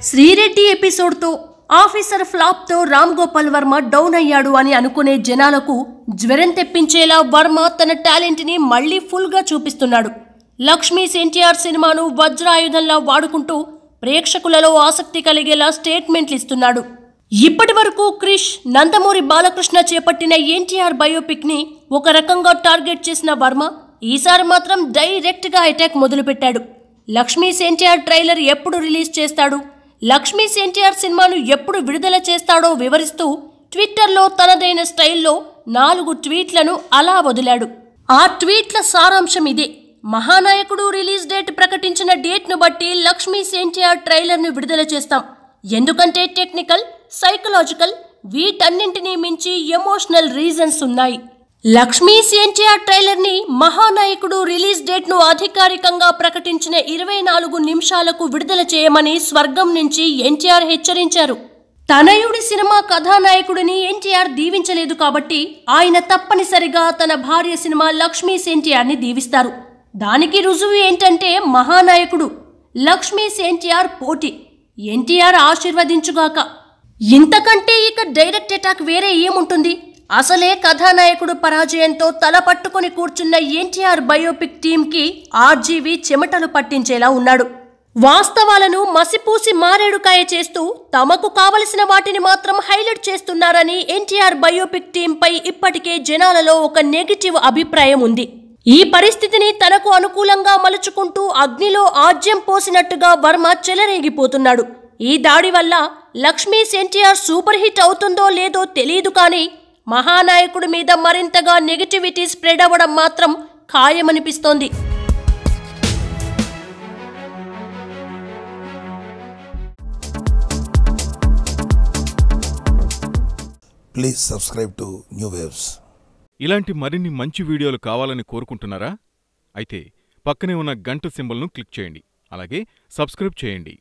Sri Reddy ఎపిసోడ్తో officer ఫ్లాప్తో Ram Gopal Varma down అయ్యాడు అని అనుకునే జనాలకు జ్వరం తెప్పించేలా వర్మ తన టాలెంట్ని మళ్లీ ఫుల్గా చూపిస్తున్నాడు. లక్ష్మీస్ ఎన్టీఆర్ సినిమాను వజ్రాయుధంలా వాడుకుంటూ ప్రేక్షకులలో ఆసక్తి కలిగేలా స్టేట్మెంట్లు ఇస్తున్నాడు. ఇప్పటి వరకు క్రిష్, నందమూరి బాలకృష్ణ చేపట్టిన ఎన్టీఆర్ బయోపిక్ ని ఒక రకంగా టార్గెట్ చేసిన వర్మ ఈసారి మాత్రం డైరెక్ట్గా అటాక్ మొదలుపెట్టాడు. లక్ష్మీస్ ఎన్టీఆర్ ట్రైలర్ ఎప్పుడు రిలీజ్ చేస్తాడు, లక్ష్మీస్ ఎన్టీఆర్ సినిమాను ఎప్పుడు విడుదల చేస్తాడో వివరిస్తూ ట్విట్టర్లో తనదైన స్టైల్లో 4 ట్వీట్లను అలా వదిలాడు. ఆ ట్వీట్ల సారాంశం ఇదే: మహానాయకుడు రిలీజ్ డేట్ ప్రకటించిన డేట్ను బట్టి లక్ష్మీస్ ఎన్టీఆర్ ట్రైలర్ను విడుదల చేస్తాం. ఎందుకంటే టెక్నికల్, సైకలాజికల్, వీటన్నింటినీ మించి ఎమోషనల్ రీజన్స్ ఉన్నాయి. లక్ష్మీస్ ఎన్టీఆర్ ట్రైలర్ని మహానాయకుడు రిలీజ్ డేట్ను అధికారికంగా ప్రకటించిన 24 నిమిషాలకు విడుదల చేయమని స్వర్గం నుంచి ఎన్టీఆర్ హెచ్చరించారు. తనయుడి సినిమా కథానాయకుడిని ఎన్టీఆర్ దీవించలేదు కాబట్టి ఆయన తప్పనిసరిగా తన భార్య సినిమా లక్ష్మీస్ ఎన్టీఆర్ని దీవిస్తారు. దానికి రుజువు ఏంటంటే మహానాయకుడు, లక్ష్మీస్ ఎన్టీఆర్ పోటీ. ఎన్టీఆర్ ఆశీర్వదించుగాక. ఇంతకంటే ఇక డైరెక్ట్ అటాక్ వేరే ఏముంటుంది? అసలే కథానాయకుడు పరాజయంతో తల పట్టుకుని కూర్చున్న ఎన్టీఆర్ బయోపిక్ టీంకి ఆర్జీవి చెమటలు పట్టించేలా ఉన్నాడు. వాస్తవాలను మసిపూసి మారేడుకాయ చేస్తూ తమకు కావలసిన వాటిని మాత్రం హైలైట్ చేస్తున్నారని ఎన్టీఆర్ బయోపిక్ టీంపై ఇప్పటికే జనాలలో ఒక నెగిటివ్ అభిప్రాయం ఉంది. ఈ పరిస్థితిని తనకు అనుకూలంగా మలుచుకుంటూ అగ్నిలో ఆజ్యం పోసినట్టుగా వర్మ చెలరేగిపోతున్నాడు. ఈ దాడి వల్ల లక్ష్మీస్ ఎన్టీఆర్ సూపర్ హిట్ అవుతుందో లేదో తెలియదు, కానీ మహానాయకుడి మీద మరింతగా నెగిటివిటీ స్ప్రెడ్ అవ్వడం మాత్రం ఖాయమనిపిస్తోంది. Please subscribe to New Waves. ఇలాంటి మరిన్ని మంచి వీడియోలు కావాలని కోరుకుంటున్నారా? అయితే పక్కనే ఉన్న గంట సింబల్ను క్లిక్ చేయండి. అలాగే సబ్స్క్రైబ్ చేయండి.